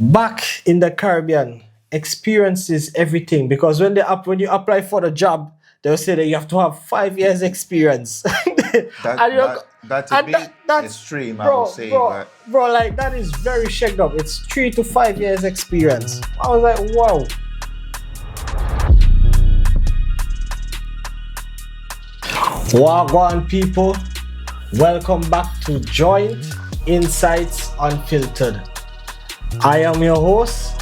Back in the Caribbean, experience is everything because when you apply for the job, they'll say that you have to have 5 years experience. And That's a bit that's extreme, I would say, but bro, like that is very shaken up. It's 3 to 5 years experience. I was like, wow. Wagwan people, welcome back to Joint Insights Unfiltered. I am your host,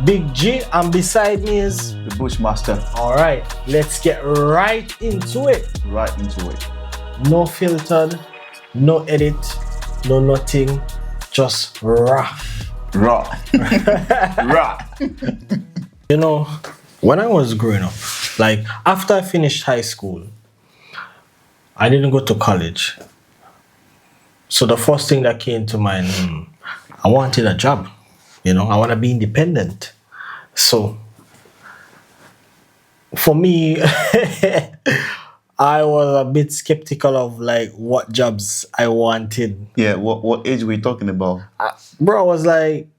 Big G, and beside me is the Bushmaster. All right, let's get right into it. Right into it. No filtered, no edit, no nothing, just raw. Raw. Raw. You know, when I was growing up, like after I finished high school, I didn't go to college. So the first thing that came to mind, I wanted a job. You know, I want to be independent. So for me, I was a bit skeptical of like what jobs I wanted. Yeah, what age were we talking about? Bro, I was like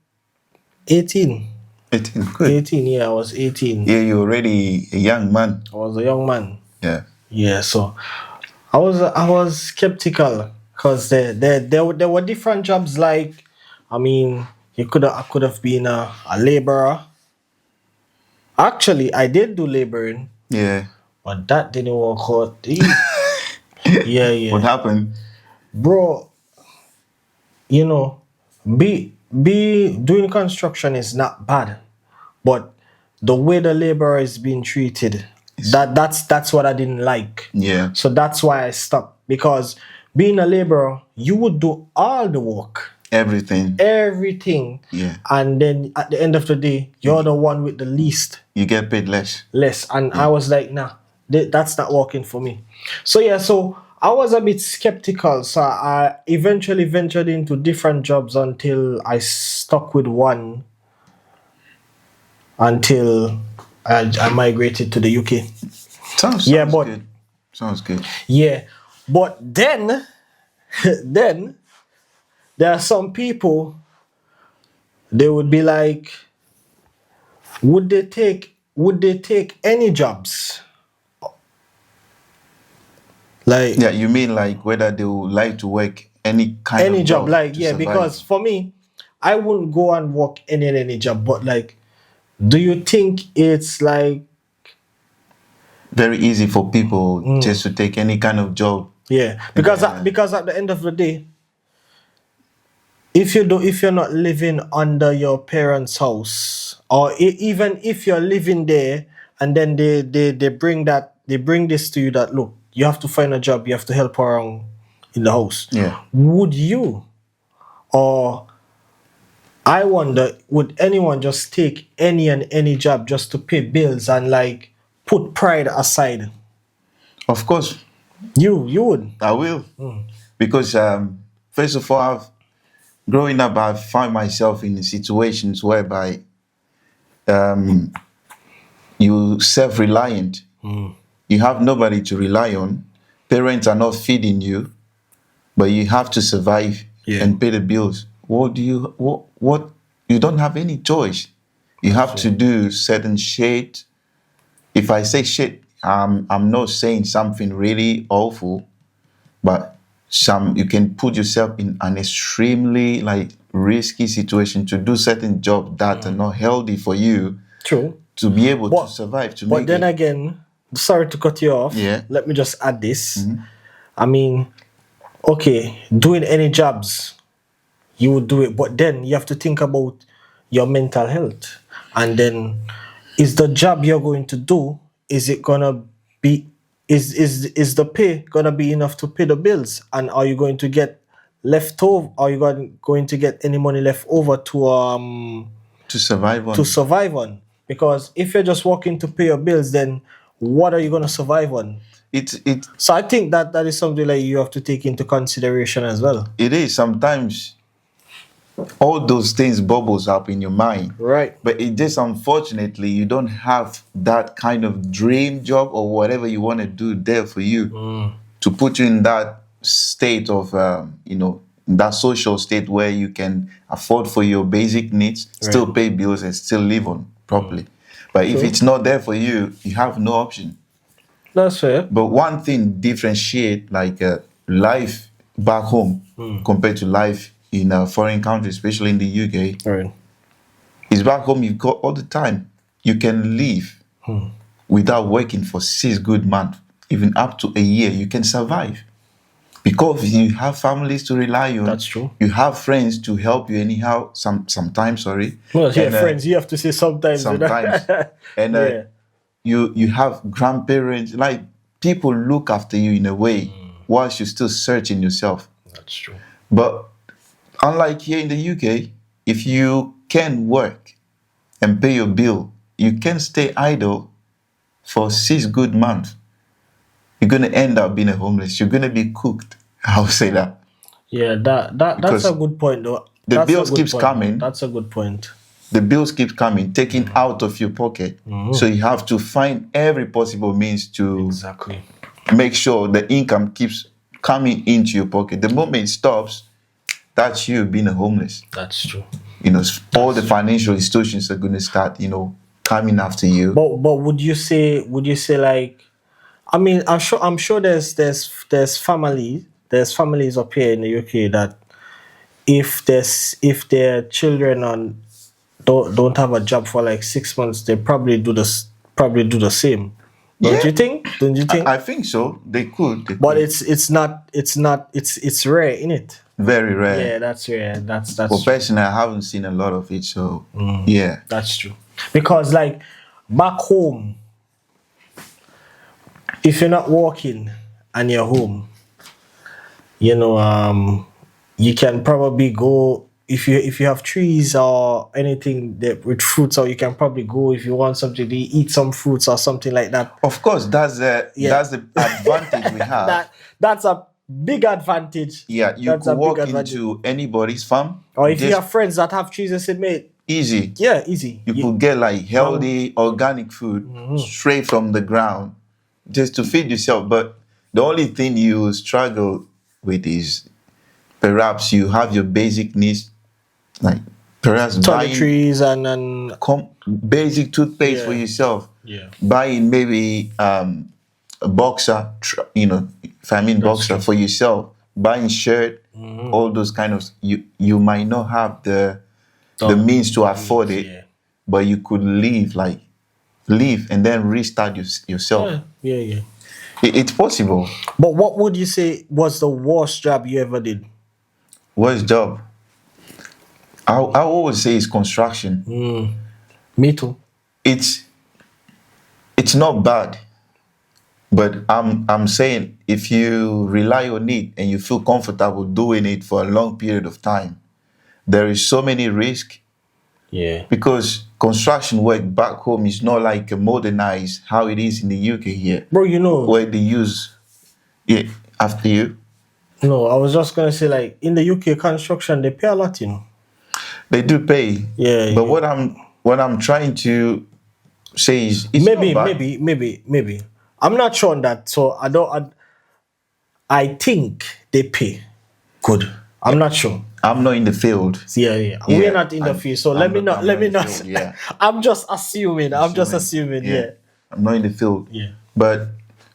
18. 18, good. 18, yeah, I was 18. Yeah, you're already a young man. I was a young man. Yeah. Yeah, so I was skeptical because there were different jobs. Like, I mean, I could have been a laborer. Actually, I did do laboring. Yeah. But that didn't work out. Yeah. What happened? Bro, you know, doing construction is not bad, but the way the laborer is being treated, that's what I didn't like. Yeah. So that's why I stopped, because being a laborer, you would do all the work. Everything. Yeah. And then at the end of the day, you're the one with the least. You get paid less. And I was like, nah, that's not working for me. So yeah, so I was a bit skeptical. So I eventually ventured into different jobs until I stuck with one until I migrated to the UK. Sounds good. Sounds good. Yeah, but then there are some people, they would be like, would they take any jobs? Like, yeah, you mean like whether they would like to work any kind of job? Like, yeah, survive. because for me, I wouldn't go and work any job. But like, do you think it's like very easy for people just to take any kind of job? Yeah, because at the end of the day, if you're not living under your parents' house, or even if you're living there, and then they bring this to you that, look, you have to find a job, you have to help around in the house. Yeah. Would you, or I wonder, would anyone just take any job just to pay bills and like put pride aside? Of course. You would. I will. Because first of all, growing up, I found myself in situations whereby you self-reliant. You have nobody to rely on. Parents are not feeding you, but you have to survive and pay the bills. What you don't have any choice. You have to do certain shit. If I say shit, I'm not saying something really awful, but you can put yourself in an extremely like risky situation to do certain jobs that are not healthy for you. True. To be able to survive. But then again, sorry to cut you off. Yeah. Let me just add this. I mean, okay, doing any jobs, you would do it, but then you have to think about your mental health. And then, is the job you're going to do, is it gonna be, is the pay gonna be enough to pay the bills? And are you going to get left over? Are you going to get any money left over to survive on? To survive on? Because if you're just working to pay your bills, then what are you gonna survive on? So I think that is something like you have to take into consideration as well. It is. Sometimes all those things bubbles up in your mind. Right. But it just, unfortunately, you don't have that kind of dream job or whatever you want to do there for you to put you in that state of, that social state where you can afford for your basic needs, still pay bills, and still live on properly. But if it's not there for you, you have no option. That's fair. But one thing differentiate like life back home compared to life in a foreign country, especially in the UK, is back home you've got all the time. You can live without working for 6 good months, even up to a year. You can survive because you have families to rely on. That's true. You have friends to help you anyhow. Sometimes, sorry. Well, yeah, friends. You have to say sometimes. Sometimes, and you have grandparents. Like people look after you in a way whilst you're still searching yourself. That's true. But unlike here in the UK, if you can work and pay your bill, you can stay idle for 6 good months. You're going to end up being a homeless. You're going to be cooked. I'll say that. Yeah, that's a good point, though. The bills keeps coming. That's a good point. The bills keep coming, taking out of your pocket. So you have to find every possible means to make sure the income keeps coming into your pocket. The moment it stops, that's you being a homeless. That's true. All the financial institutions are going to start, coming after you. But would you say like, I mean, I'm sure there's families up here in the UK that if their children don't have a job for like 6 months, they probably do the same. Don't you think? I think so. They could. But it's rare, isn't it? Very rare. Yeah, that's rare. That's Well, personally, I haven't seen a lot of it, so yeah. That's true. Because like back home, if you're not working and you're home, you can probably go if you have trees or anything with fruits, or you can probably go if you want something to eat some fruits or something like that. Of course, that's the advantage we have. That's a big advantage. Yeah, you could walk into anybody's farm. Or if you have friends that have trees and say, mate, easy. Yeah, easy. You could get like healthy, organic food straight from the ground just to feed yourself. But the only thing you struggle with is perhaps you have your basic needs, like perhaps toiletries and basic toothpaste for yourself. Yeah. Buying maybe a boxer, if I mean boxer for yourself, buying shirt, all those kind of, you might not have the means to afford it, but you could leave and then restart yourself. Yeah. It's possible. But what would you say was the worst job you ever did? Worst job? I always say it's construction. Me too. It's not bad, but I'm saying if you rely on it and you feel comfortable doing it for a long period of time, there is so many risks. Yeah. Because construction work back home is not like modernized how it is in the UK here. Bro, where they use after you. No, I was just gonna say, like, in the UK construction they pay a lot, They do pay. Yeah. But what I'm trying to say is maybe. I'm not sure on that. So I think they pay good. I'm not sure. I'm not in the field. Yeah. We're not in the field. So let me not. Yeah. I'm just assuming. Yeah. I'm not in the field. Yeah. But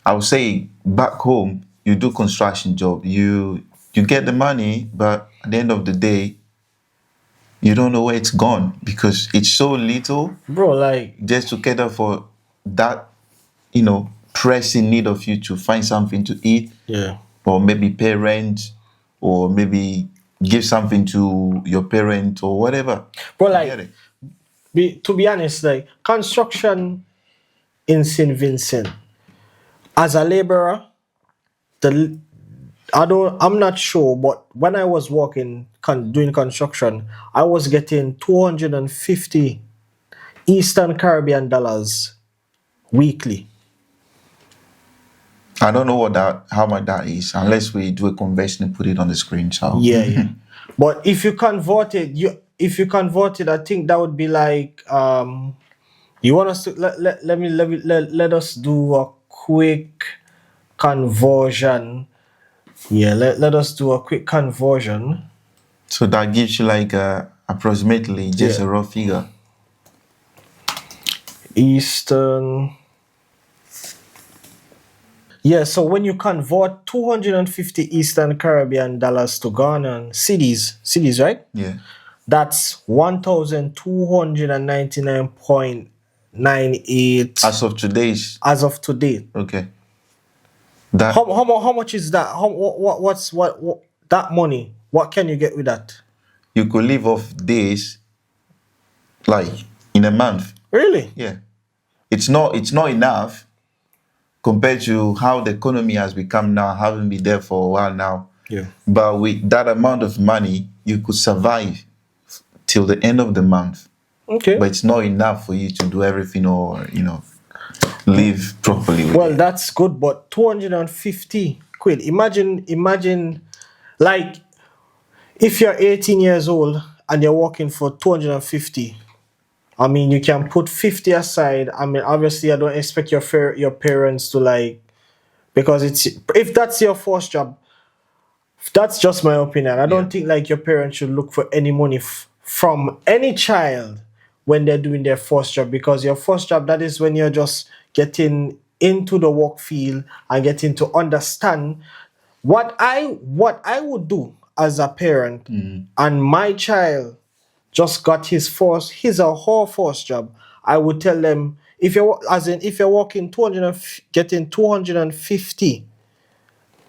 I would say back home, you do construction job. You get the money, but at the end of the day, you don't know where it's gone because it's so little. Bro, like just to cater for that, pressing need of you to find something to eat. Yeah. Or maybe pay rent, or maybe give something to your parent or whatever. But like, to be honest, like construction in St. Vincent, as a laborer, I'm not sure, but when I was working doing construction, I was getting 250 Eastern Caribbean dollars weekly. I don't know how much that is, unless we do a conversion and put it on the screen. So yeah. But if you convert it, I think that would be like you want us to let us do a quick conversion Yeah, let us do a quick conversion. So that gives you like approximately just a rough figure. Eastern. Yeah, so when you convert 250 Eastern Caribbean dollars to Ghanaian cities, right? Yeah. That's 1,299.98 As of today's. as of today. Okay. How much is that? What's that money? What can you get with that? You could live off days, like in a month. Really? Yeah. It's not enough compared to how the economy has become now, having been there for a while now. Yeah. But with that amount of money, you could survive till the end of the month. Okay. But it's not enough for you to do everything or, live properly with Well, it. that's good, but 250 quid. Imagine, like, if you're 18 years old and you're working for 250. I mean, you can put 50 aside. I mean, obviously, I don't expect your parents to, like, because if that's your first job, that's just my opinion. I don't think like your parents should look for any money from any child when they're doing their first job, because your first job, that is when you're just getting into the work field and getting to understand what I would do as a parent, and my child just got his or her first job. I would tell them, if you're working 250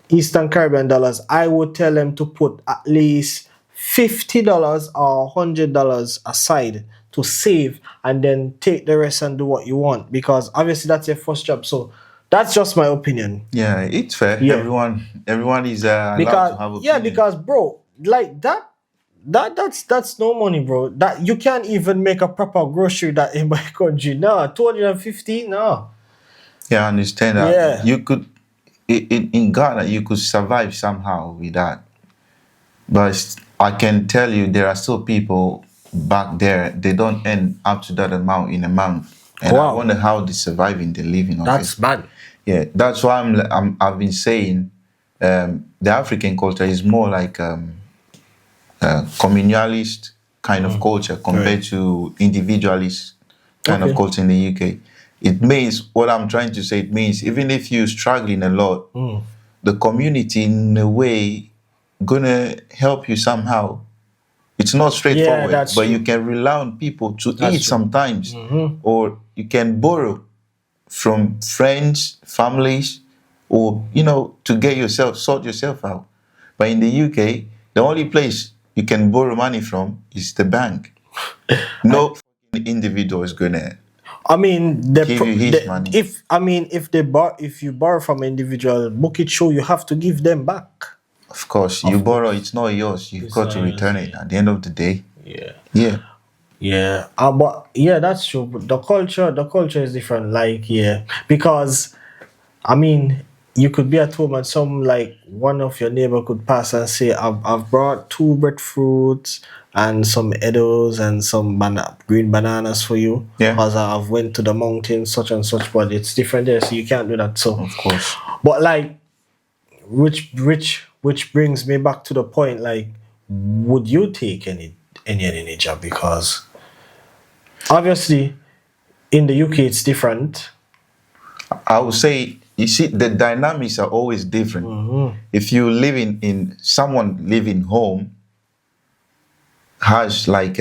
Eastern Caribbean dollars, I would tell them to put at least $50 or $100 aside to save, and then take the rest and do what you want, because obviously that's your first job. So that's just my opinion. Yeah, it's fair. Yeah. Everyone is allowed to have opinion. Yeah, because bro, like that's no money, bro. That you can't even make a proper grocery that in my country. No, 250, no. Yeah, I understand that. Yeah. You could in Ghana you could survive somehow with that. But I can tell you there are still people back there, they don't earn up to that amount in a month. And I wonder how they're surviving, they're living on That's it. bad. Yeah, that's why I've been saying the African culture is more like communalist kind of culture compared to individualist kind of culture in the UK. It means, what I'm trying to say, it means even if you're struggling a lot, the community in a way gonna help you somehow. It's not straightforward, but true. you can rely on people to eat sometimes, or you can borrow from friends, families, or to sort yourself out. But in the UK, the only place you can borrow money from is the bank. No individual is gonna give you his money. If you borrow from individual, book it show you have to give them back. Of course, you borrow, it's not yours. You've got to return it at the end of the day. Yeah. But that's true. But the culture is different. Like, because I mean, you could be at home and one of your neighbor could pass and say, I've brought 2 breadfruits and some edibles and some green bananas for you. Yeah. Because I've went to the mountain, such and such, but it's different there, so you can't do that. So of course. But like, which brings me back to the point, like, would you take any job? Because obviously in the UK it's different. I would say, you see, the dynamics are always different. If you someone living home has like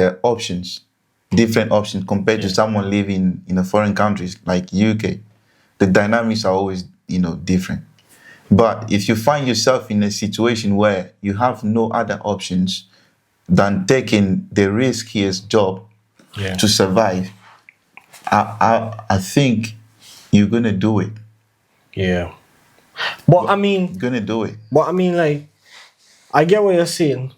different options compared to someone living in a foreign countries like UK. The dynamics are always, different. But if you find yourself in a situation where you have no other options than taking the riskiest job to survive, I think you're gonna do it. Yeah. But I mean, you're gonna do it. But I mean, like, I get what you're saying,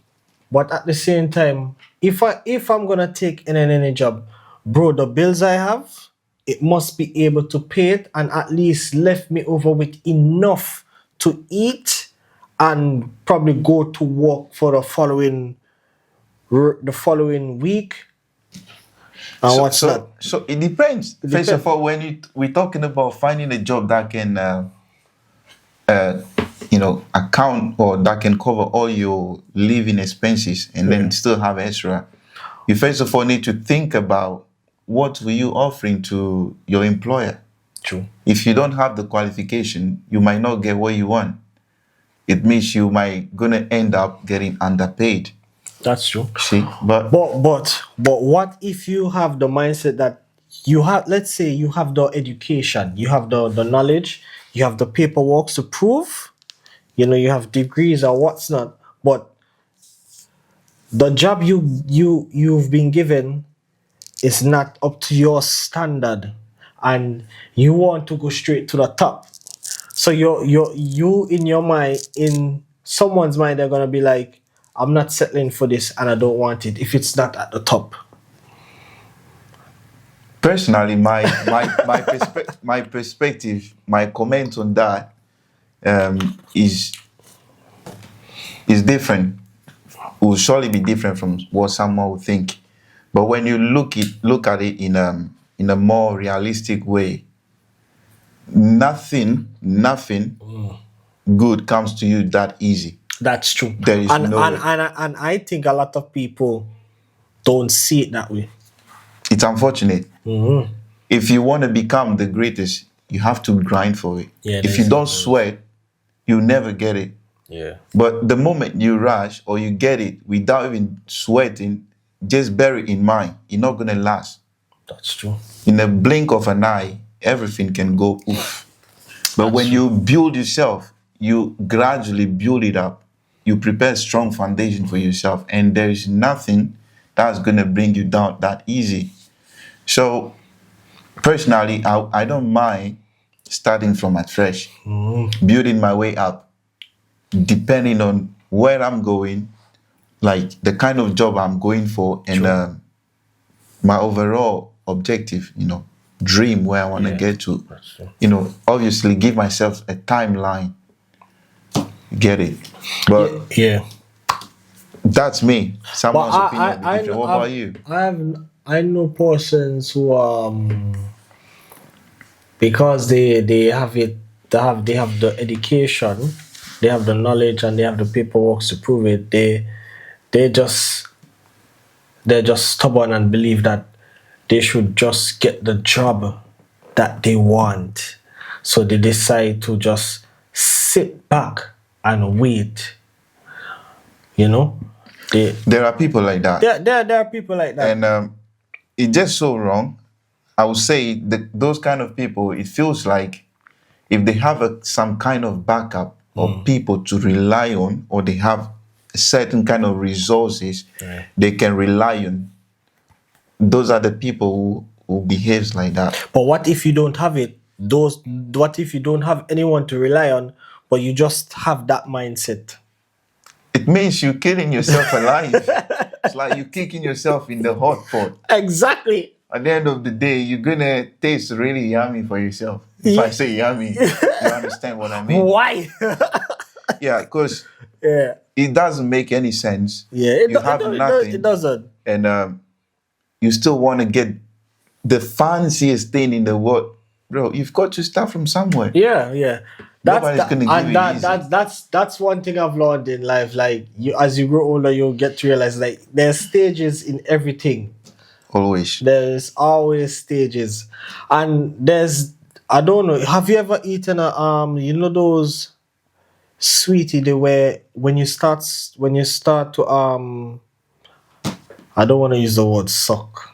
but at the same time, if I'm gonna take any job, bro, the bills I have, it must be able to pay it and at least left me over with enough to eat and probably go to work for the following week. And So it depends. First of all, when we're talking about finding a job that can account or that can cover all your living expenses and then still have extra, you first of all need to think about what were you offering to your employer. True. If you don't have the qualification, you might not get what you want. It means you might gonna end up getting underpaid. That's true. See, but what if you have the mindset that you have, let's say you have the education, you have the knowledge, you have the paperwork to prove, you have degrees or what's not, but the job you've been given is not up to your standard, and you want to go straight to the top. So you in your mind, in someone's mind, they're gonna be like, I'm not settling for this and I don't want it if it's not at the top. Personally, my perspective, my comment on that is different. Will surely be different from what someone would think. But when you look at it in a more realistic way, nothing good comes to you that easy. That's true. There is and no way. And I think a lot of people don't see it that way. It's unfortunate. Mm-hmm. If you want to become the greatest, you have to grind for it. Yeah, if you don't sweat, you never get it. Yeah. But the moment you rush or you get it without even sweating, just bear it in mind, you're not going to last. That's true. In a blink of an eye, everything can go oof. But when you build yourself, you gradually build it up. You prepare a strong foundation for yourself, and there is nothing that's going to bring you down that easy. So, personally, I don't mind starting from at fresh, building my way up, depending on where I'm going, like the kind of job I'm going for, and my overall objective, dream where I want to get to. Obviously give myself a timeline. Get it? But yeah. That's me. Someone's opinion. What about you? I know persons who because they have the education, they have the knowledge, and they have the paperwork to prove it. They're just stubborn and believe that they should just get the job that they want. So they decide to just sit back and wait. There are people like that. There are people like that. And it's just so wrong. I would say that those kind of people, it feels like if they have some kind of backup or people to rely on, or they have a certain kind of resources they can rely on, those are the people who behaves like that. But what if you don't have it? What if you don't have anyone to rely on, but you just have that mindset? It means you're killing yourself alive. It's like you're kicking yourself in the hot pot. Exactly. At the end of the day, you're gonna taste really yummy for yourself. If I say yummy, you understand what I mean? Why? Yeah, because it doesn't make any sense. Yeah, it doesn't. And you still want to get the fanciest thing in the world. Bro, you've got to start from somewhere. Yeah. Nobody's gonna give you easy. That's one thing I've learned in life. Like, as you grow older, you'll get to realize, like, there's stages in everything. Always. There's always stages. And I don't know, have you ever eaten those sweetie they were when you start to I don't want to use the word suck.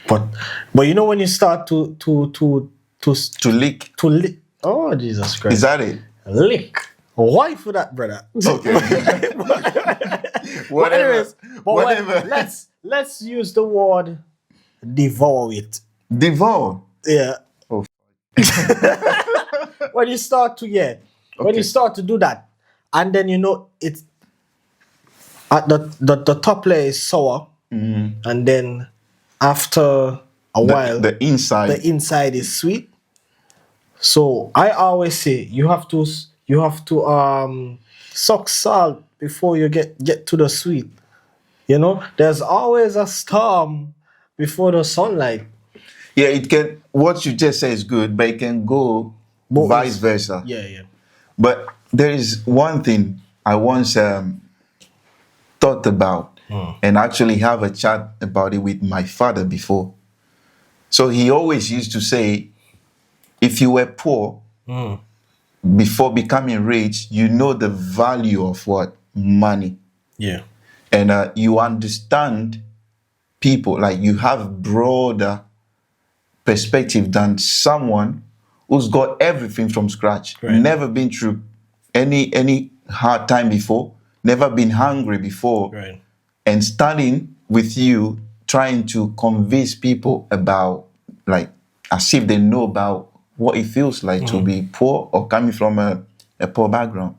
But when you start to lick. Oh, Jesus Christ. Is that it? Lick. Why for that, brother? Okay. Whatever. Let's use the word devour it. Devour? Yeah. Oh. When you start to do that, and then it's at the top layer is sour, and then after a while the inside is sweet. So I always say you have to suck salt before you get to the sweet. There's always a storm before the sunlight. Yeah, it can. What you just said is good, but it can go vice versa. Yeah. But there is one thing I once thought about, and actually have a chat about it with my father before. So he always used to say, if you were poor before becoming rich, you know the value of what? Money. Yeah. And you understand people, like you have broader perspective than someone who's got everything from scratch, Right. never been through any hard time before, never been hungry before, Right. and standing with you trying to convince people about, like, as if they know about what it feels like to be poor or coming from a poor background.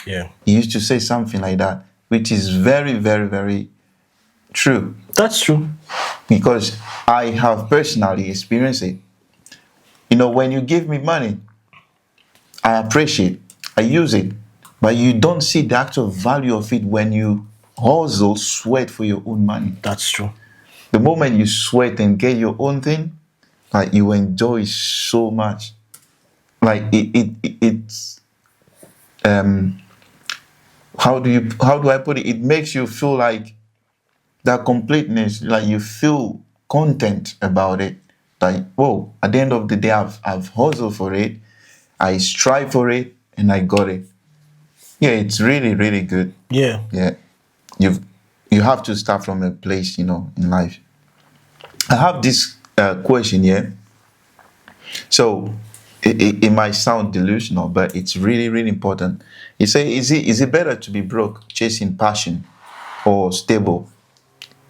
Yeah. He used to say something like that, which is very, very, very true. That's true. Because I have personally experienced it. You know, when you give me money, I appreciate, I use it, but you don't see the actual value of it when you hustle, sweat for your own money. That's true. The moment you sweat and get your own thing, like, you enjoy so much. Like it's how do I put it? It makes you feel like that completeness, like you feel content about it. Like, whoa, at the end of the day, I've hustled for it, I strive for it, and I got it. Yeah, it's really, really good. Yeah. Yeah. You have to start from a place, you know, in life. I have this question here. So it might sound delusional, but it's really, really important. You say, is it better to be broke chasing passion, or stable,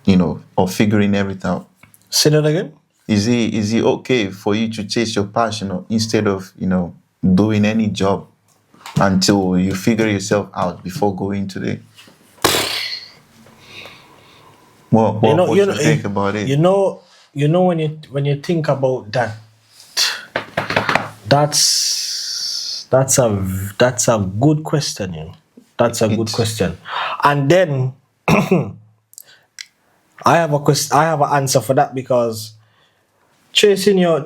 you know, or figuring everything out? Say that again. Is it okay for you to chase your passion, or instead of, you know, doing any job until you figure yourself out before going to the... What do you think about it? You know when you think about that, that's a good question, you know. That's a good question. And then I have an answer for that, because chasing your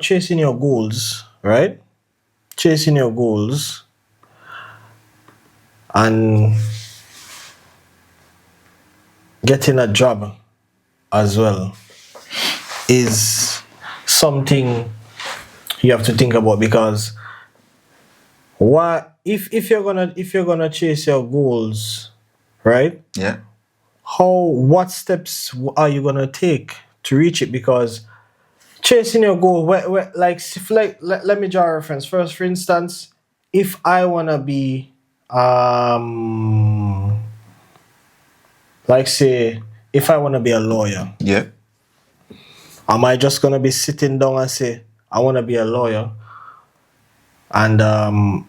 goals, right? Chasing your goals and getting a job as well is something you have to think about, because if you're gonna chase your goals, right? Yeah. What steps are you gonna take to reach it? Because chasing your goal, let me draw a reference. First, for instance, if I wanna be like, say, if I wanna be a lawyer, Yeah. am I just gonna be sitting down and say I wanna be a lawyer? And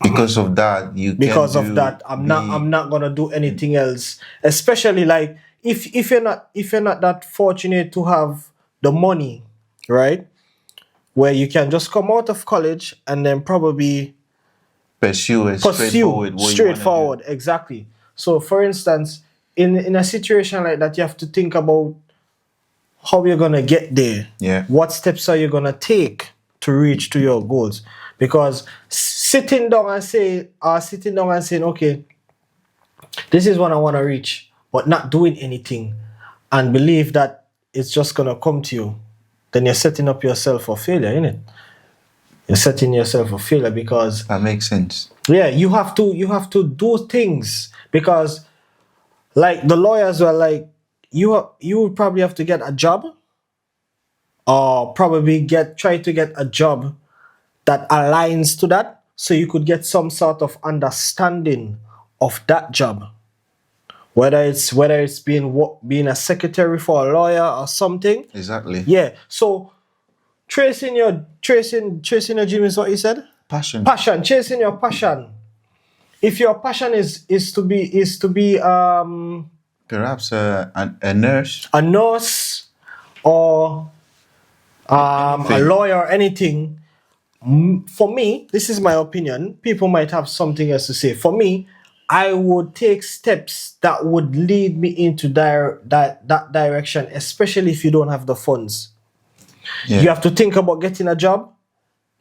because of that, I'm not gonna do anything else. Especially, like, if you're not that fortunate to have the money, right, where you can just come out of college and then probably pursue straightforward, exactly. So, for instance, in a situation like that, you have to think about how you're gonna get there. Yeah. What steps are you gonna take to reach to your goals? Because sitting down and saying, okay, this is what I want to reach, but not doing anything, and believe that it's just gonna come to you, then you're setting up yourself for failure, innit? You're setting yourself for failure, because that makes sense. Yeah, you have to do things, because, like, the lawyers were like, you would probably have to get a job, or probably try to get a job that aligns to that, so you could get some sort of understanding of that job, whether it's being a secretary for a lawyer or something. Exactly. Yeah. So chasing your dream is what you said. Passion. Chasing your passion. If your passion is to be perhaps a nurse, or a lawyer or anything. For me, this is my opinion. People might have something else to say. For me, I would take steps that would lead me into that direction, especially if you don't have the funds. Yeah. You have to think about getting a job.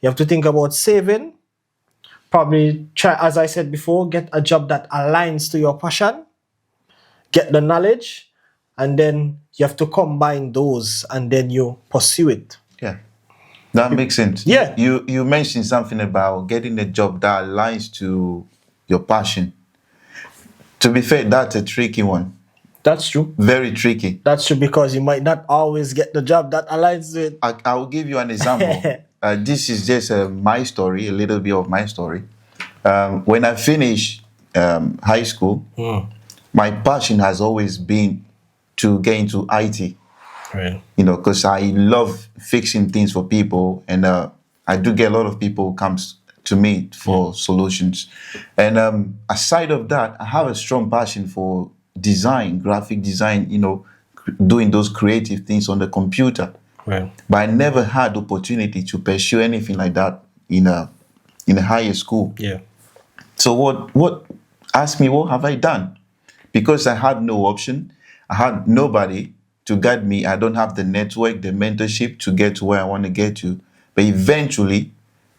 You have to think about saving. probably try, as I said before, get a job that aligns to your passion, get the knowledge, and then you have to combine those and then you pursue it. Yeah. That makes sense. Yeah. You mentioned something about getting a job that aligns to your passion. To be fair, that's a tricky one. That's true. Very tricky. That's true, because you might not always get the job that aligns with. I will give you an example. This is just my story, a little bit of my story. When I finished high school, my passion has always been to get into IT. Right. You know, because I love fixing things for people, and I do get a lot of people who comes to me for solutions. And aside of that, I have a strong passion for design, graphic design, you know, doing those creative things on the computer. Right. But I never had opportunity to pursue anything like that in a higher school. Yeah. So what ask me, what have I done? Because I had no option, I had nobody to guide me. I don't have the network, the mentorship to get to where I want to get to. But eventually,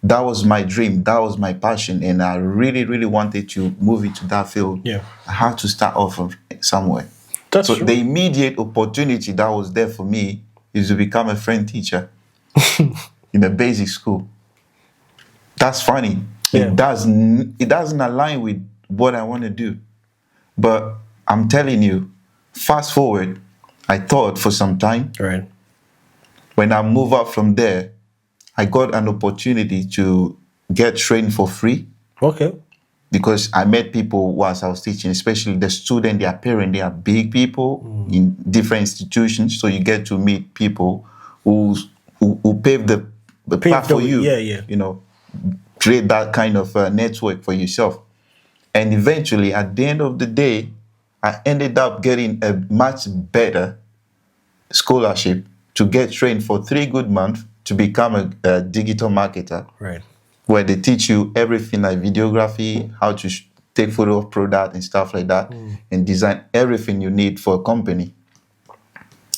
that was my dream, that was my passion, and I really, really wanted to move into that field. Yeah. I had to start off from somewhere. That's So true. the immediate opportunity that was there for me is to become a French teacher in a basic school. That's funny. Yeah. It doesn't align with what I want to do. But I'm telling you, fast forward, I thought for some time. Right. When I move up from there, I got an opportunity to get trained for free. Okay. Because I met people whilst I was teaching, especially the student, their parents, they are big people in different institutions. So you get to meet people who pave the path for you. Yeah. You know, create that kind of network for yourself. And eventually, at the end of the day, I ended up getting a much better scholarship to get trained for 3 good months to become a digital marketer. Right. Where they teach you everything like videography, how to take photo of product and stuff like that, and design everything you need for a company.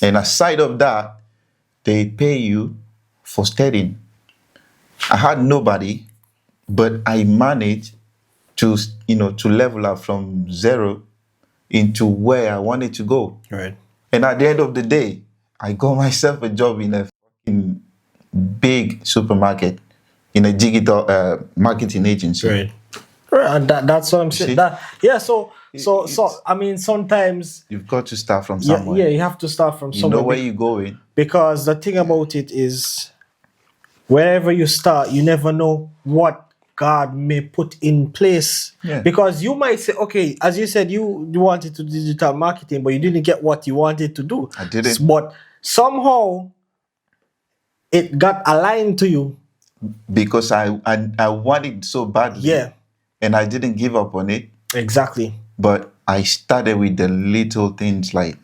And aside of that, they pay you for studying. I had nobody, but I managed to level up from 0 into where I wanted to go. Right. And at the end of the day, I got myself a job in a fucking big supermarket, in a digital marketing agency. Right. And that's what I'm saying. So I mean, sometimes You've got to start from somewhere. Yeah, you have to start from You somewhere. know where you're going. Because the thing about it is, wherever you start, you never know what God may put in place. Yeah. Because you might say, okay, as you said, you wanted to do digital marketing, but you didn't get what you wanted to do. I didn't. But somehow it got aligned to you. Because I wanted it so badly. Yeah. And I didn't give up on it. Exactly. But I started with the little things, like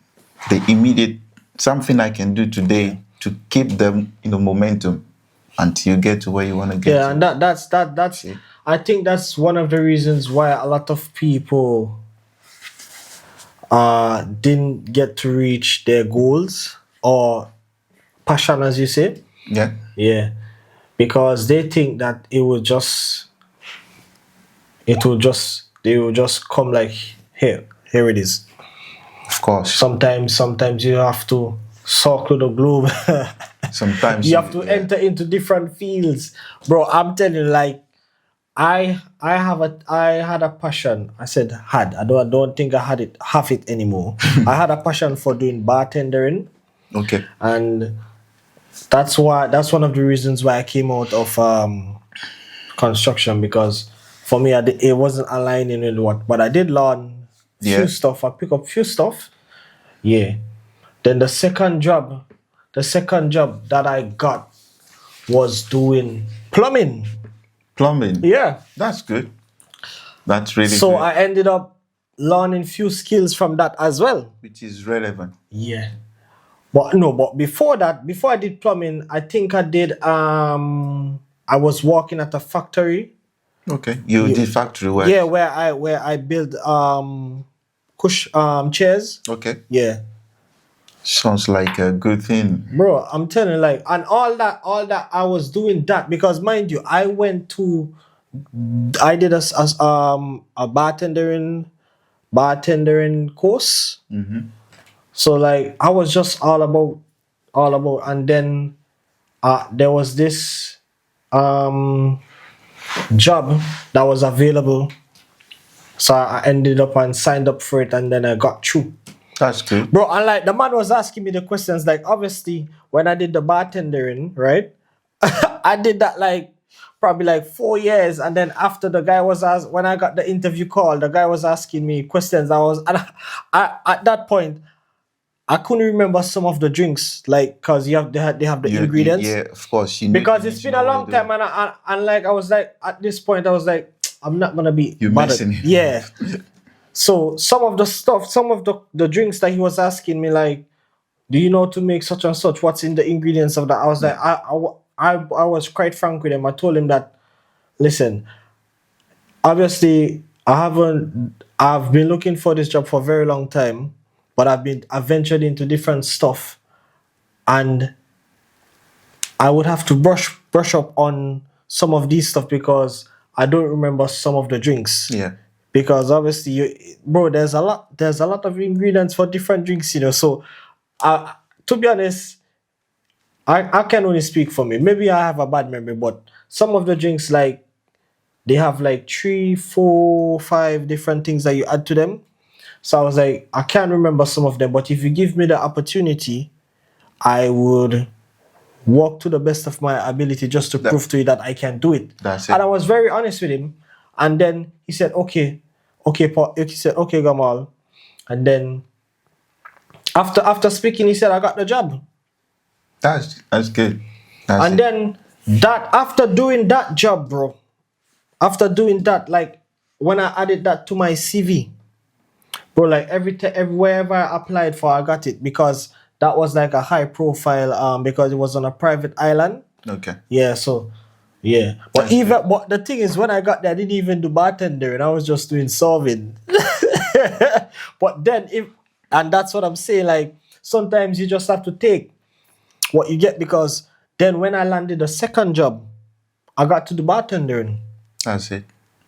the immediate, something I can do today to keep them in the momentum until you get to where you want to get to. Yeah, and that's I think that's one of the reasons why a lot of people didn't get to reach their goals or passion, as you say. Yeah. Yeah. Because they think that they will just come like, here it is. Of course. Sometimes you have to circle the globe. Sometimes you have to enter into different fields. Bro, I'm telling you, like, I had a passion. I said had. I don't think I have it anymore. I had a passion for doing bartending. Okay. And that's one of the reasons why I came out of construction, because for me it wasn't aligning with what, but I did learn few stuff. I pick up few stuff. Yeah. Then the second job that I got was doing plumbing. Plumbing. Yeah. That's good. That's really So good. I ended up learning few skills from that as well. Which is relevant. Yeah. But before that, before I did plumbing, I think I did I was working at a factory. Okay. You did factory work. Yeah, where I build chairs. Okay. Yeah. Sounds like a good thing. Bro, I'm telling you, like, and all that I was doing that because, mind you, I went to I did a bartendering course. So like I was just all about, and then there was this job that was available. So I ended up and signed up for it, and then I got through. That's good. Bro, and like the man was asking me the questions, like obviously when I did the bartendering, right? I did that like probably like 4 years, and then after the guy was asked, when I got the interview call, the guy was asking me questions. And I at that point I couldn't remember some of the drinks, like because they have the ingredients. Yeah, of course. Because it's been a long time, and like I was like at this point I was like, I'm not gonna be You're bothered. messing it. Yeah. So some of the drinks that he was asking me, like, do you know to make such and such? What's in the ingredients of that? I was like, I was quite frank with him. I told him that, listen, obviously I've been looking for this job for a very long time, but I've ventured into different stuff, and I would have to brush up on some of these stuff because I don't remember some of the drinks. Yeah. Because obviously, bro, there's a lot of ingredients for different drinks, So, to be honest, I can only speak for me. Maybe I have a bad memory, but some of the drinks, like, they have like 3, 4, 5 different things that you add to them. So I was like, I can't remember some of them, but if you give me the opportunity, I would work to the best of my ability just to prove to you that I can do it. That's it. And I was very honest with him. And then he said, okay, Paul. He said, okay, Gamal. And then after speaking, he said, I got the job. That's good. Then after doing that job, bro, after doing that, like when I added that to my CV, bro, like wherever I applied for, I got it because that was like a high profile because it was on a private island. Okay. Yeah, so yeah. But but the thing is, when I got there, I didn't even do bartender, and I was just doing solving. But then and that's what I'm saying, like sometimes you just have to take what you get, because then when I landed the second job, I got to do bartendering. That's it.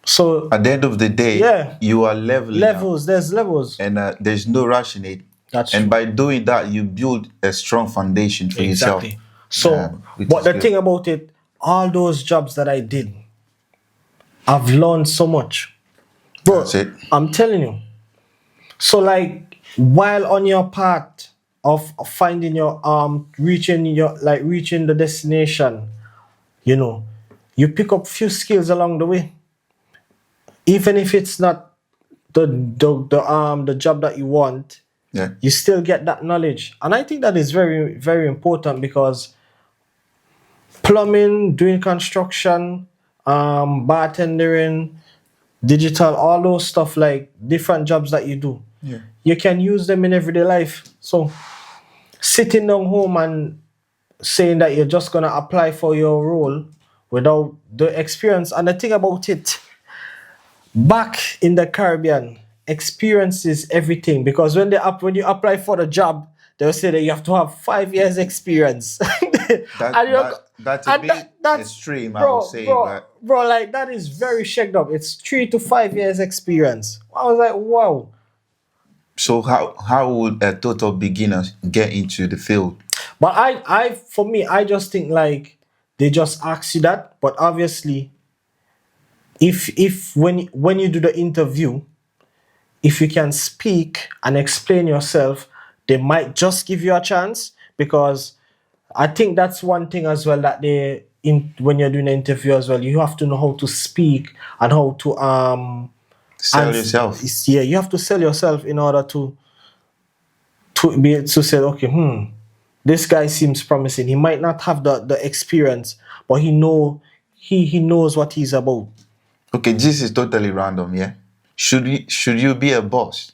So at the end of the day, you are leveling levels. up. There's levels, and there's no rush in it. That's and true. By doing that, you build a strong foundation for yourself. So, but the thing about it, all those jobs that I did, I've learned so much, bro. That's it. I'm telling you. So, like, while on your path of finding your reaching the destination, you pick up few skills along the way, even if it's not the job that you want. Yeah. You still get that knowledge, and I think that is very, very important, because plumbing, doing construction, bartendering, digital, all those stuff, like different jobs that you do, you can use them in everyday life. So sitting down home and saying that you're just gonna apply for your role without the experience, and the thing about it, back in the Caribbean, experience is everything, because when you apply for the job, they'll say that you have to have 5 years experience. That's a bit extreme, bro, I would say. Bro, like that is very shaken up. It's 3 to 5 years experience. I was like, wow. So how would a total beginner get into the field? But for me, I just think like they just ask you that. But obviously, if when you do the interview, if you can speak and explain yourself, they might just give you a chance, because I think that's one thing as well that when you're doing an interview as well, you have to know how to speak and how to sell yourself. Yeah, you have to sell yourself in order to be able to say, okay, this guy seems promising. He might not have the experience, but he knows what he's about. Okay, this is totally random, yeah? Should you be a boss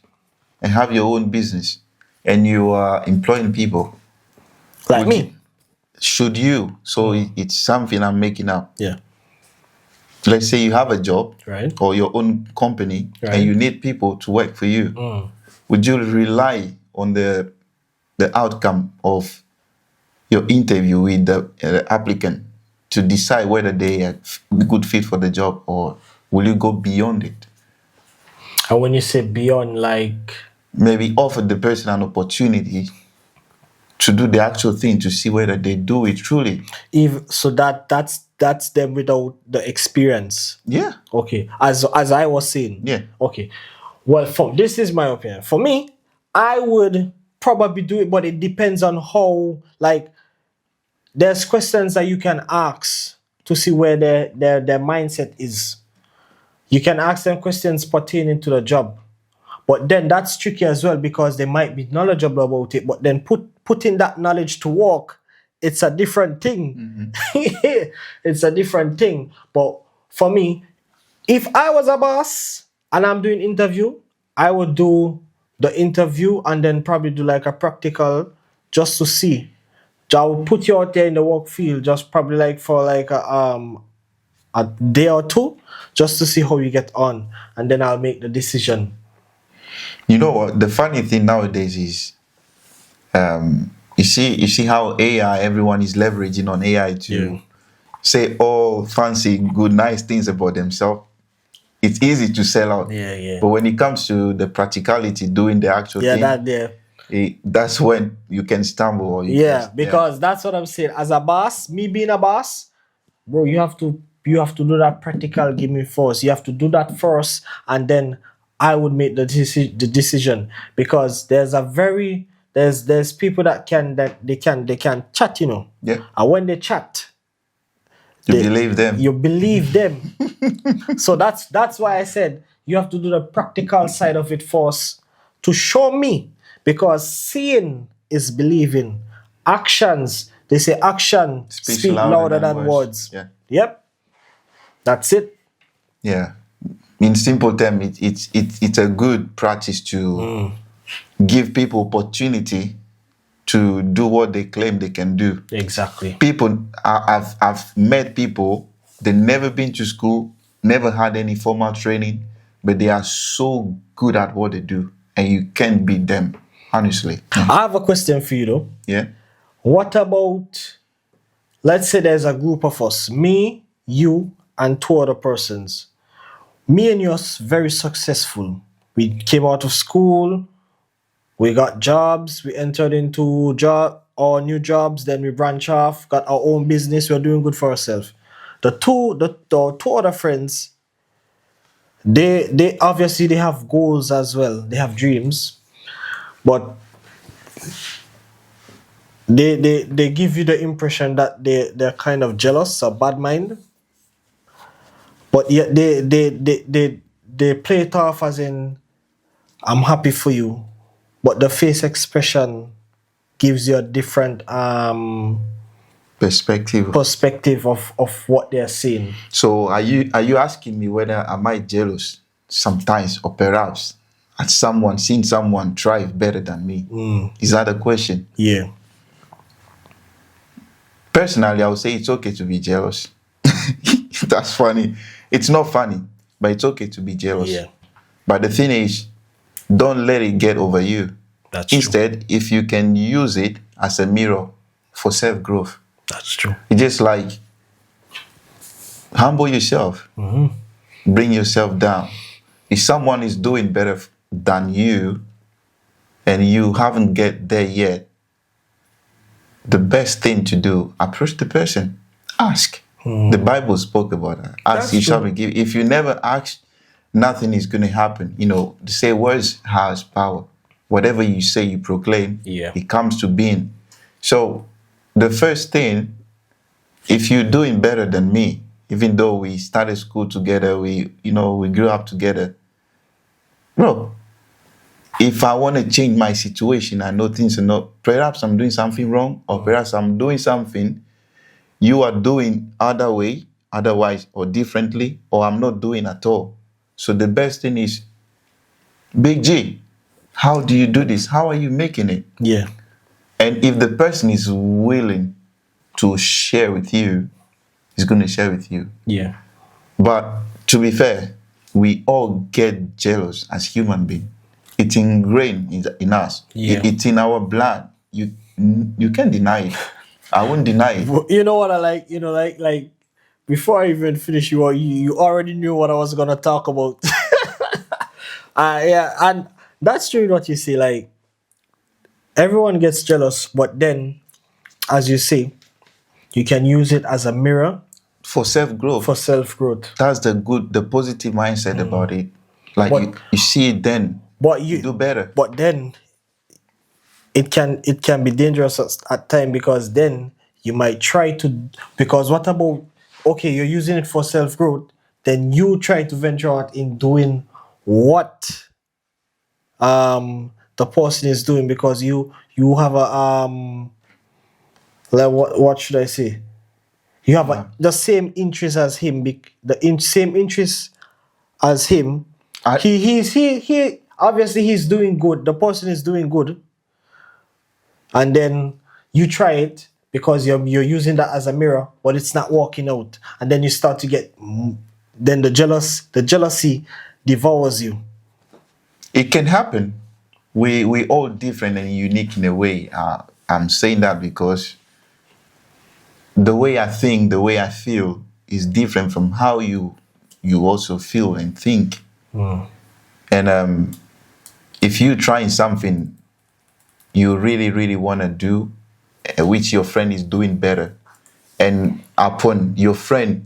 and have your own business and you are employing people? Like me? Should you? So it's something I'm making up. Yeah. Let's say you have a job, right, or your own company, right, and you need people to work for you. Would you rely on the outcome of your interview with the applicant? to decide whether they are a good fit for the job, or will you go beyond it? And when you say beyond, like maybe offer the person an opportunity to do the actual thing to see whether they do it truly. That's them without the experience. Yeah. Okay. As I was saying. Yeah. Okay. Well, this is my opinion. For me, I would probably do it, but it depends on how, like, there's questions that you can ask to see where their mindset is. You can ask them questions pertaining to the job. But then that's tricky as well, because they might be knowledgeable about it, but then putting that knowledge to work, it's a different thing. It's a different thing. But for me, if I was a boss and I'm doing interview, I would do the interview and then probably do like a practical just to see. So I would put you out there in the work field, just probably like for like a day or two, just to see how you get on, and then I'll make the decision. You know what? The funny thing nowadays is, you see how AI, everyone is leveraging on AI to say all fancy, good, nice things about themselves. It's easy to sell out. Yeah. But when it comes to the practicality, doing the actual thing, that's when you can stumble. Or because that's what I'm saying. As a boss, me being a boss, bro, you have to do that practical give me first. You have to do that first, and then I would make the decision, because there's people that can chat, you know. Yeah. And when they chat, you believe them. You believe them. So that's why I said you have to do the practical side of it first to show me, because seeing is believing. Actions, they say action speak louder than words. Yeah. Yep. That's it. Yeah. In simple terms, it's a good practice to give people opportunity to do what they claim they can do. Exactly. People, I've met people, they've never been to school, never had any formal training, but they are so good at what they do, and you can't beat them, honestly. I have a question for you though. Yeah. What about, let's say there's a group of us, me, you, and two other persons. Me and you are very successful. We came out of school, we got jobs, we entered into new jobs, then we branch off, got our own business, we're doing good for ourselves. The two other friends, they obviously they have goals as well, they have dreams, but they give you the impression that they're kind of jealous or bad mind. But yet they play it off as in, I'm happy for you, but the face expression gives you a different perspective of what they're saying. So are you asking me whether am I jealous sometimes, or perhaps at seeing someone thrive better than me? Is that a question? Yeah. Personally, I would say it's okay to be jealous. That's funny. It's not funny, but it's okay to be jealous. Yeah. But the thing is, don't let it get over you. That's Instead, if you can use it as a mirror for self-growth. That's true. It's just like, humble yourself. Bring yourself down. If someone is doing better than you, and you haven't get there yet, the best thing to do, approach the person. Ask. The Bible spoke about that. Ask, you shall be given. If you never ask, nothing is going to happen. You know, they say words has power. Whatever you say, you proclaim, it comes to being. So the first thing, if you're doing better than me, even though we started school together, we grew up together, bro, if I want to change my situation, I know things are not, perhaps I'm doing something wrong, or perhaps I'm doing something you are doing otherwise, or differently, or I'm not doing at all. So the best thing is, Big G, how do you do this? How are you making it? Yeah. And if the person is willing to share with you, he's going to share with you. Yeah. But to be fair, we all get jealous as human beings. It's ingrained in us. Yeah. It's in our blood. You can't deny it. I wouldn't deny it. You know what I like? You know, like before I even finish, you already knew what I was gonna talk about. Yeah, and that's true what you say. Like everyone gets jealous, but then, as you say, you can use it as a mirror For self-growth. for self growth. That's the positive mindset about it. Like But- you see it then. But You do better. But then it can be dangerous at time, because then you might try to, because what about, okay, you're using it for self growth, then you try to venture out in doing what the person is doing, because you have a like what should I say, you have the same interest as him, same interest as him. He obviously he's doing good, the person is doing good, and then you try it because you're using that as a mirror, but it's not working out, and then you start to get, then the jealousy devours you. It can happen. We all different and unique in a way. I'm saying that because the way I think, the way I feel is different from how you also feel and think. And if you're trying something you really want to do, which your friend is doing better, and upon your friend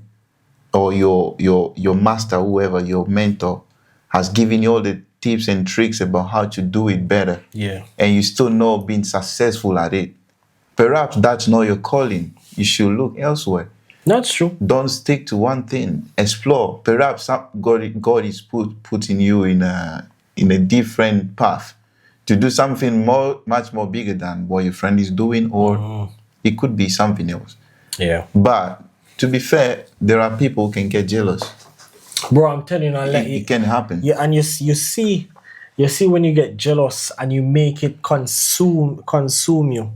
or your master, whoever, your mentor, has given you all the tips and tricks about how to do it better, and you still not being successful at it, perhaps that's not your calling. You should look elsewhere. That's true. Don't stick to one thing. Explore. Perhaps God is putting you in a different path to do something much more bigger than what your friend is doing, or it could be something else. Yeah. But to be fair, there are people who can get jealous. Bro, I'm telling you, It can happen. Yeah, and you see when you get jealous and you make it consume you,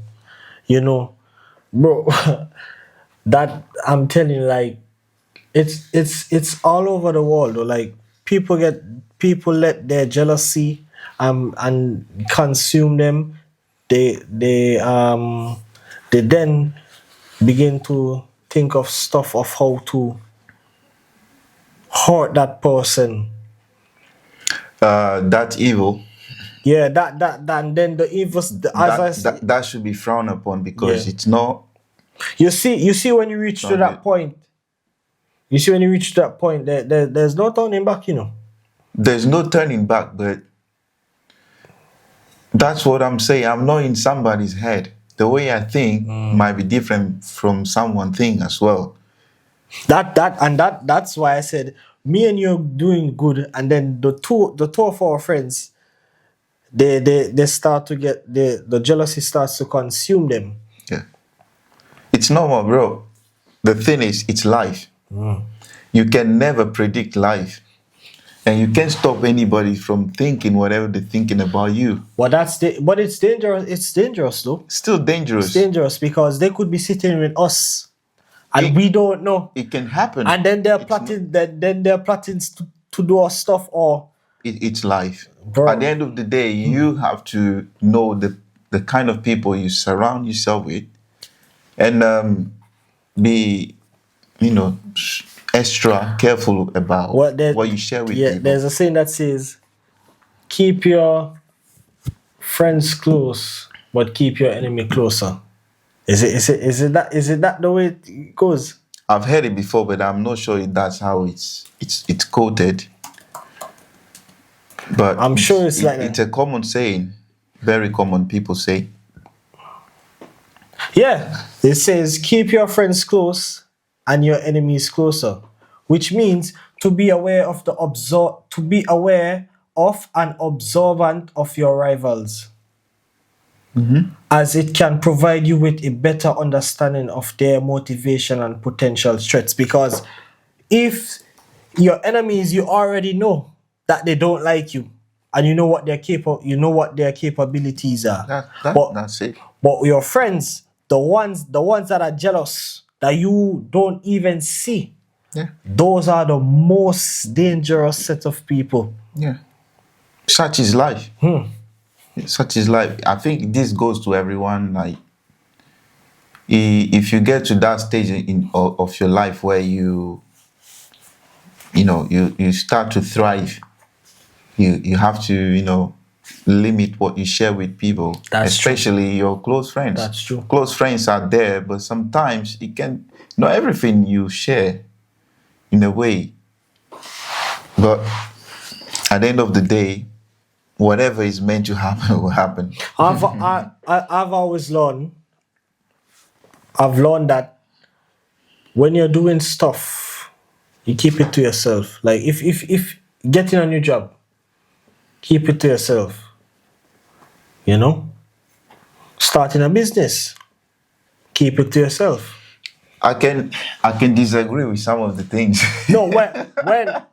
you know, bro. That I'm telling you, like, it's all over the world. Like people let their jealousy and consume them. They then begin to think of stuff of how to hurt that person. That evil. Yeah, that and then the evil. That should be frowned upon, because it's not. You see when you reach to that point. You see when you reach to that point, there's no turning back. You know. There's no turning back, but that's what I'm saying. I'm not in somebody's head. The way I think might be different from someone think as well. That's why I said me and you're doing good, and then the two of our friends, they start to get the jealousy starts to consume them. Yeah, it's normal, bro. The thing is, it's life. You can never predict life, and you can't stop anybody from thinking whatever they're thinking about you. But it's dangerous. It's dangerous though. Still dangerous. It's dangerous because they could be sitting with us, and we don't know. It can happen. And then they're plotting. Then they're plotting to do our stuff, or it's life. Bro. At the end of the day, you have to know the kind of people you surround yourself with, and be, extra careful about what you share with people. There's a saying that says, "Keep your friends close, but keep your enemy closer." Is it that the way it goes? I've heard it before, but I'm not sure if that's how it's quoted. But I'm sure it's like it's a common saying, very common. People say. Yeah, it says keep your friends close and your enemies closer, which means to be aware of and observant of your rivals, as it can provide you with a better understanding of their motivation and potential threats. Because if your enemies, you already know that they don't like you, and you know what their capabilities are. That's it. But your friends, the ones that are jealous, that you don't even see, those are the most dangerous set of people. Yeah. Such is life. Such is life. I think this goes to everyone. Like, if you get to that stage of your life where you start to thrive, you have to limit what you share with people, especially your close friends. That's true. Close friends are there, but sometimes it can not everything you share in a way. But at the end of the day, whatever is meant to happen will happen. I've always learned. I've learned that when you're doing stuff, you keep it to yourself. Like if getting a new job, keep it to yourself. Starting a business, keep it to yourself. I can disagree with some of the things. No,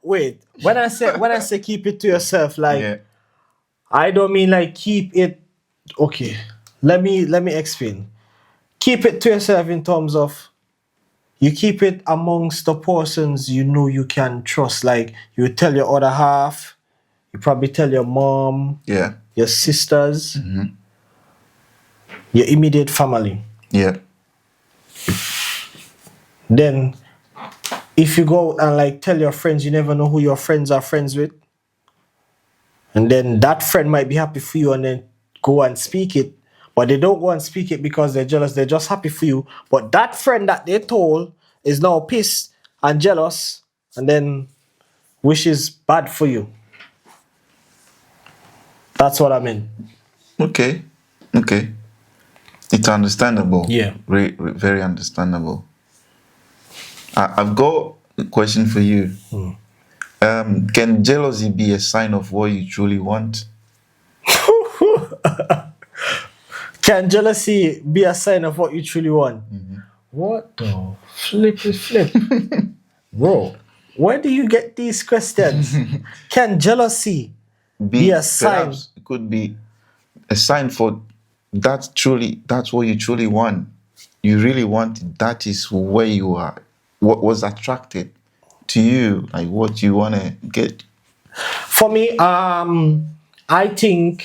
when I say keep it to yourself, like Yeah. I don't mean like keep it. Okay, let me explain. Keep it to yourself in terms of you keep it amongst the persons you can trust. Like you tell your other half, you probably tell your mom, Yeah. your sisters, your immediate family. Yeah. Then, if you go and like tell your friends, you never know who your friends are friends with. And then that friend might be happy for you and then go and speak it. But they don't go and speak it because they're jealous. They're just happy for you. But that friend that they told is now pissed and jealous and then wishes bad for you. That's what I mean. Okay. It's understandable. Yeah. Very understandable. I've got a question for you. Can jealousy be a sign of what you truly want? Can jealousy be a sign of what you truly want? What the flip? Bro, where do you get these questions? Can jealousy be a sign? Perhaps it could be a sign for that's what you truly want. You really want it. That is where you are. What was attracted to you, like what you want to get. For me, I think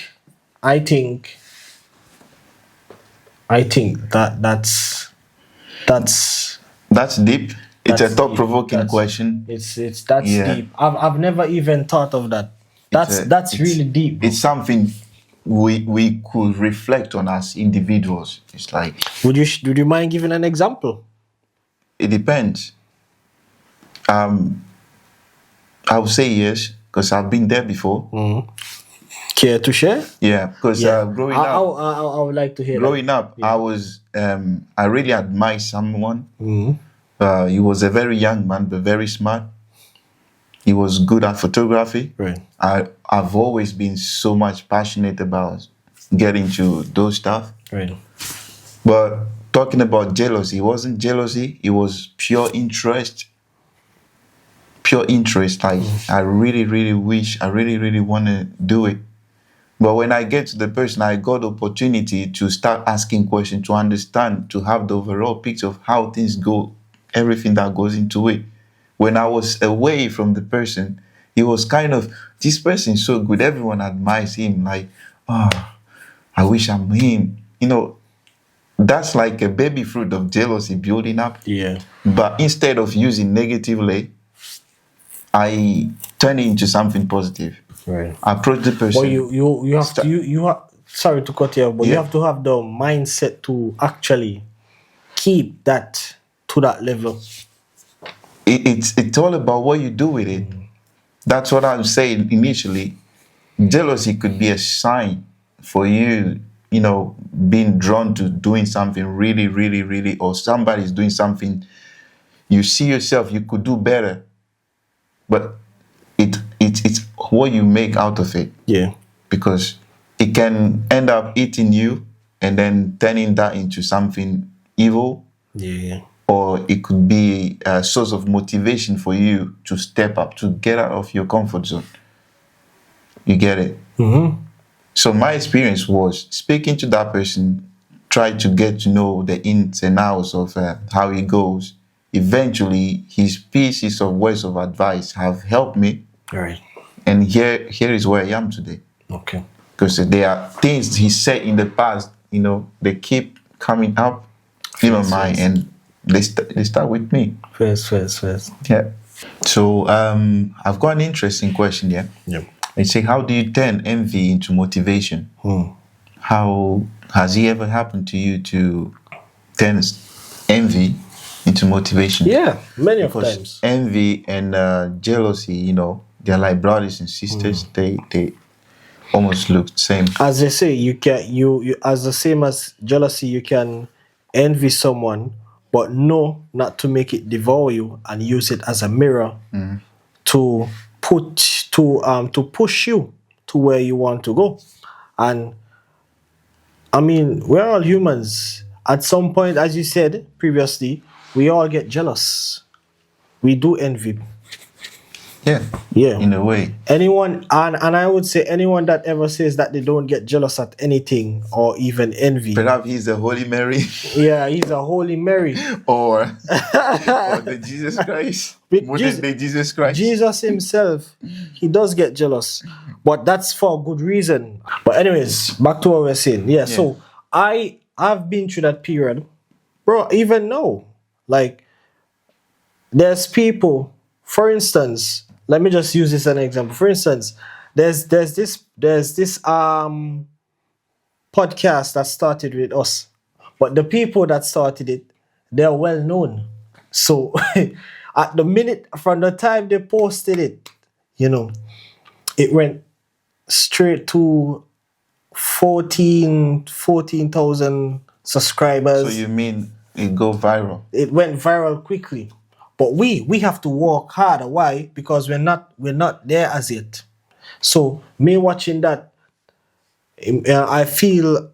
that's deep. It's that's a thought-provoking question. It's deep. I've never even thought of that. That's really deep. It's something we could reflect on as individuals. It's like, would you mind giving an example? It depends. I would say yes, because I've been there before. Care to share? Yeah, because growing up, I would like to hear. Growing up, I was I really admired someone. He was a very young man, but very smart. He was good at photography. Right. I've always been so much passionate about getting to those stuff. Right. But talking about jealousy, it wasn't jealousy. It was pure interest. Pure interest. Like I really, really wish. I really, really want to do it. But when I get to the person, I got the opportunity to start asking questions, to understand, to have the overall picture of how things go, everything that goes into it. When I was away from the person, he was kind of, this person is so good. Everyone admires him. Like, I wish I'm him. That's like a baby fruit of jealousy building up. Yeah. But instead of using negatively, I turn it into something positive. Right. I approach the person. But you have sorry to cut you off, but you have to have the mindset to actually keep that to that level. It's all about what you do with it. That's what I'm saying initially. Jealousy could be a sign for you, being drawn to doing something really, really, really, or somebody's doing something. You see yourself, you could do better. But it's what you make out of it. Yeah. Because it can end up eating you and then turning that into something evil. Yeah. Or it could be a source of motivation for you to step up, to get out of your comfort zone. You get it? So my experience was speaking to that person, try to get to know the ins and outs of how he goes. Eventually, his pieces of words of advice have helped me. Right. And here is where I am today. Okay. Because there are things he said in the past, they keep coming up. Even mine, and they start with me. First. Yeah. So I've got an interesting question here. Yeah. They say, how do you turn envy into motivation? How has it ever happened to you to turn envy into motivation? Yeah, many of Because times. envy and jealousy, you know, they're like brothers and sisters. They almost look the same. As they say, you as the same as jealousy, you can envy someone, but know not to make it devour you and use it as a mirror to push you to where you want to go. And I mean, we're all humans. At some point, as you said previously, we all get jealous. We do envy. Yeah. In a way. Anyone, and I would say anyone that ever says that they don't get jealous at anything or even envy. Perhaps he's a Holy Mary. Yeah, he's a Holy Mary. or the Jesus Christ. Modern day Jesus Christ. Jesus himself, he does get jealous. But that's for a good reason. But anyways, back to what we're saying. Yeah. So I've been through that period. Bro, even now. Like, there's people, for instance, let me just use this as an example. For instance, there's this podcast that started with us, but the people that started it, they're well known. So at the minute from the time they posted it, you know, it went straight to 14,000 subscribers. So you mean it go viral? It went viral quickly. But we have to work harder. Why? Because we're not there as yet. So me watching that, I feel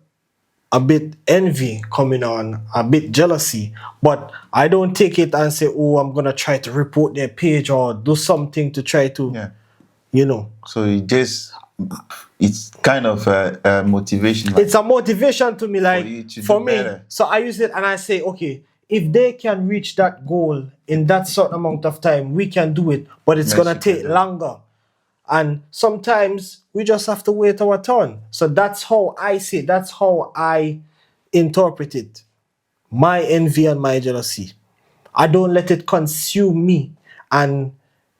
a bit envy coming on, a bit jealousy. But I don't take it and say, oh, I'm gonna try to report their page or do something to try to, you know. So it's kind of a motivation. It's a motivation to me, like for me. Better. So I use it and I say, okay, if they can reach that goal in that certain amount of time, we can do it, but it's going to take longer. And sometimes we just have to wait our turn. So that's how I see it. That's how I interpret it. My envy and my jealousy. I don't let it consume me, and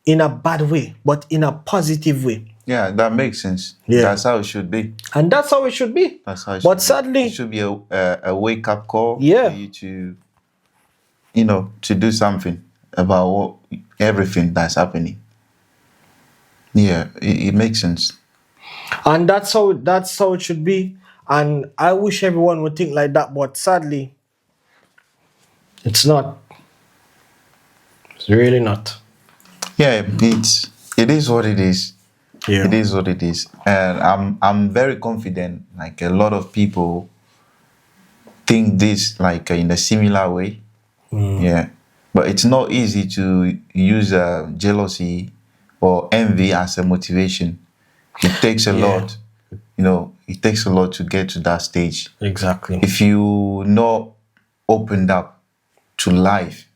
in a bad way, but in a positive way. Yeah, that makes sense. Yeah. That's how it should be. And that's how it should be. That's how it should but be. Sadly, it should be a wake-up call for you to, to do something about everything that's happening. Yeah, it makes sense. And that's how it should be. And I wish everyone would think like that, but sadly, it's not. It's really not. Yeah, it is what it is. Yeah. It is what it is. And I'm very confident, like a lot of people think this like in a similar way. Yeah. But it's not easy to use jealousy or envy as a motivation. It takes a lot. It takes a lot to get to that stage. Exactly. If you not opened up to life,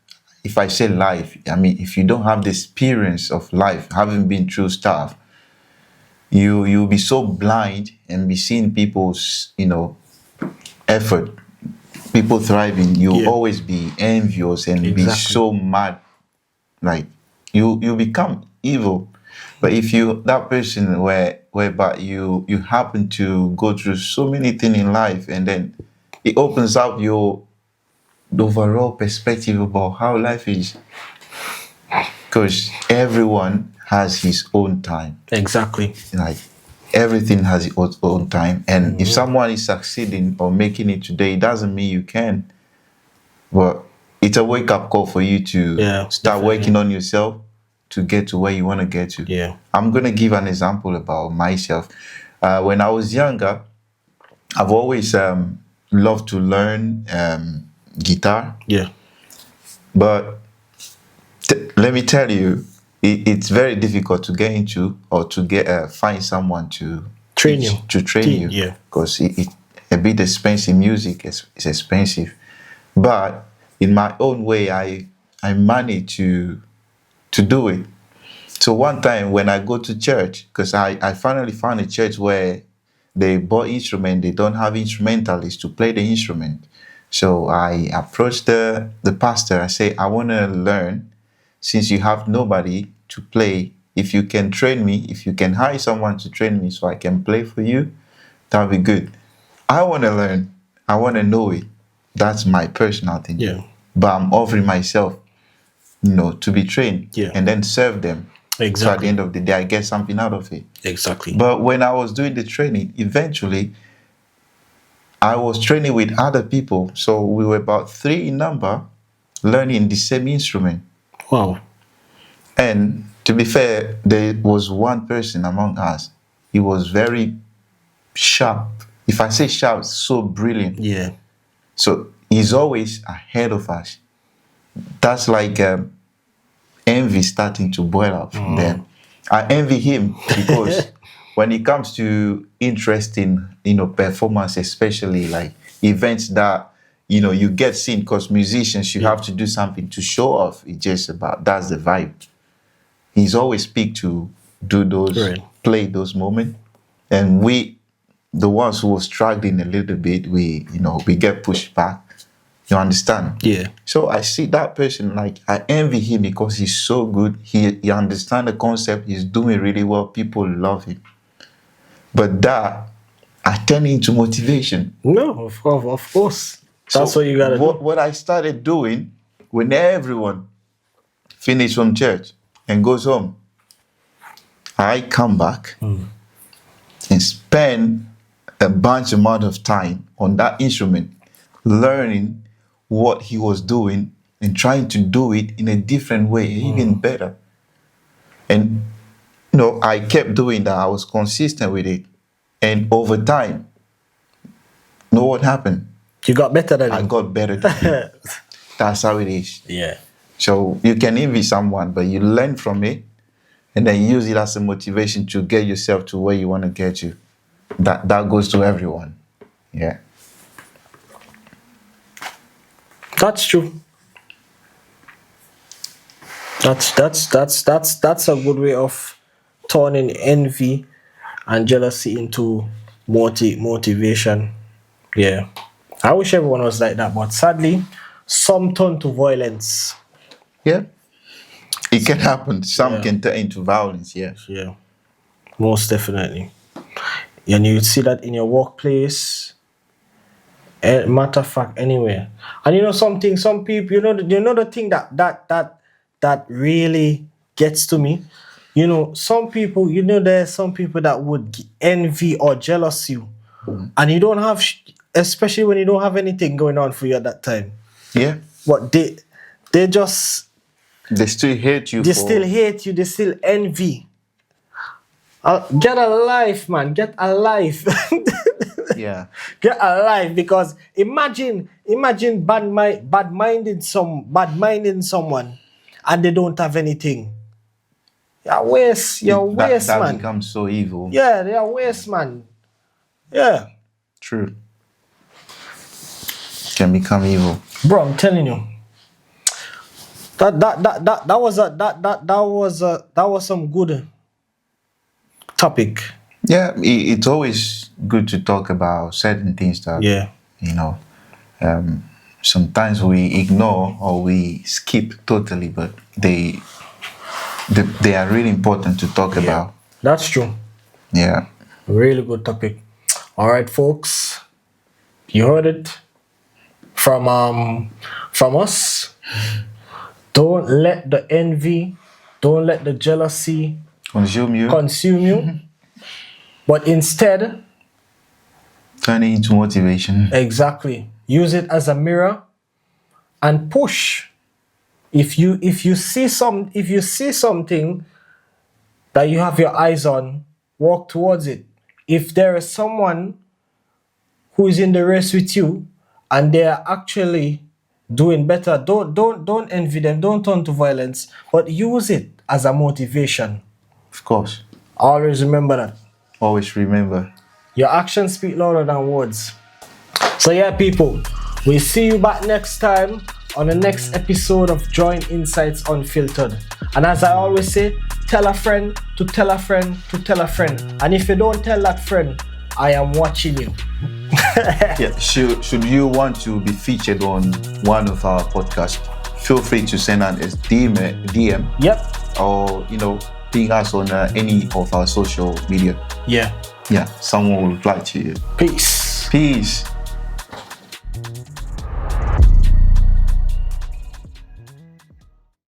if I say life, I mean, if you don't have the experience of life, having been through stuff, you'll be so blind and be seeing people's, effort, people thriving. You'll always be envious and be so mad. Like you become evil. But if that person whereby you happen to go through so many things in life, and then it opens up the overall perspective about how life is. Because everyone has his own time. Exactly. Like everything has its own time. And if someone is succeeding or making it today, it doesn't mean you can. But it's a wake-up call for you to start working on yourself to get to where you want to get to. Yeah. I'm going to give an example about myself. When I was younger, I've always loved to learn guitar. Yeah. But let me tell you, it's very difficult to get into or to find someone to train you. Yeah. Because it's a bit expensive. Music is expensive. But in my own way, I managed to do it. So one time when I go to church, because I finally found a church where they bought instrument, they don't have instrumentalists to play the instrument. So I approached the pastor. I say, I want to learn, since you have nobody to play. If you can train me, if you can hire someone to train me so I can play for you, that would be good. I want to learn. I want to know it. That's my personal thing. Yeah. But I'm offering myself, to be trained and then serve them. Exactly. So at the end of the day, I get something out of it. Exactly. But when I was doing the training, eventually, I was training with other people. So we were about 3 in number, learning the same instrument. Wow. And to be fair, there was one person among us. He was very sharp. If I say sharp, so brilliant. Yeah. So he's always ahead of us. That's like envy starting to boil up from there. I envy him because when it comes to interesting, performance, especially like events that, you get seen, because musicians, you have to do something to show off. It's just about, that's the vibe. He's always picked to do those, play those moments. And we, the ones who were struggling a little bit, we get pushed back. You understand? Yeah. So I see that person, like, I envy him because he's so good. He understands the concept. He's doing really well. People love him. But that, I turn into motivation. No, of course. That's what you got to do. What I started doing, when everyone finished from church and goes home, I come back and spend a bunch amount of time on that instrument, learning what he was doing and trying to do it in a different way, even better. And, I kept doing that. I was consistent with it. And over time, know what happened? You got better than I him. got better than him. That's how it is. Yeah. So you can envy someone, but you learn from it and then use it as a motivation to get yourself to where you want to get you. That goes to everyone. Yeah. That's true. That's a good way of turning envy and jealousy into motivation. Yeah. I wish everyone was like that, but sadly, some turn to violence. Yeah. It can happen. Some can turn into violence, yeah. Yeah. Most definitely. And you see that in your workplace, matter of fact, anywhere. And some people, the thing that really gets to me, some people, there's some people that would envy or jealous you, and you don't have, especially when you don't have anything going on for you at that time. Yeah. But they still hate you. They still hate you. They still envy. Get a life, man. Get a life. Yeah. Get a life, because imagine bad-minding someone and they don't have anything. You're waste, man. That becomes so evil. Yeah, they are waste, man. Yeah. True. Can become evil. Bro, I'm telling you. That was some good topic. Yeah, it's always good to talk about certain things that sometimes we ignore or we skip totally, but they are really important to talk about. That's true. Yeah. Really good topic. All right, folks. You heard it from us. Don't let the envy, don't let the jealousy consume you. But instead, turn it into motivation. Exactly. Use it as a mirror and push. If you see something that you have your eyes on, walk towards it. If there is someone who is in the race with you and they are actually doing better, don't envy them, don't turn to violence, but use it as a motivation. Of course. Always remember that. Always remember. Your actions speak louder than words. So yeah, people, we'll see you back next time on the next episode of Joint Insights Unfiltered. And as I always say, tell a friend to tell a friend to tell a friend. And if you don't tell that friend, I am watching you. Yeah. Should you want to be featured on one of our podcasts, feel free to send us a DM. Yep. Or ping us on any of our social media. Yeah. Yeah. Someone will reply to you. Peace. Peace.